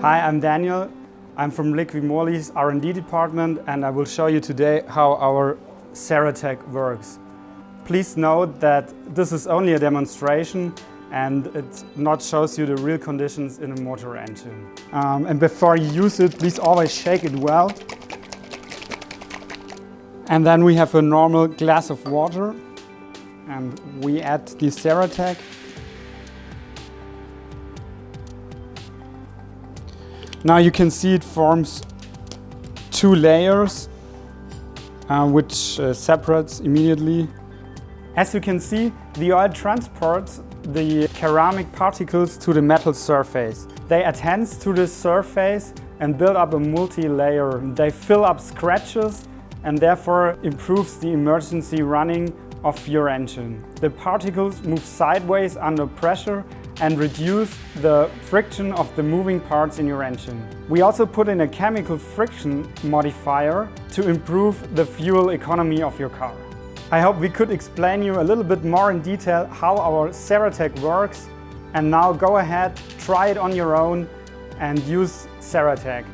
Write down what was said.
Hi, I'm Daniel. I'm from LIQUI MOLY's R&D department, and I will show you today how our Ceratec works. Please note that this is only a demonstration and it not shows you the real conditions in a motor engine. And before you use it, please always shake it well. And then we have a normal glass of water and we add the Ceratec. Now you can see it forms two layers, which separates immediately. As you can see, the oil transports the ceramic particles to the metal surface. They attach to the surface and build up a multi-layer. They fill up scratches and therefore improves the emergency running of your engine. The particles move sideways under pressure and reduce the friction of the moving parts in your engine. We also put in a chemical friction modifier to improve the fuel economy of your car. I hope we could explain you a little bit more in detail how our Ceratec works. And now go ahead, try it on your own and use Ceratec.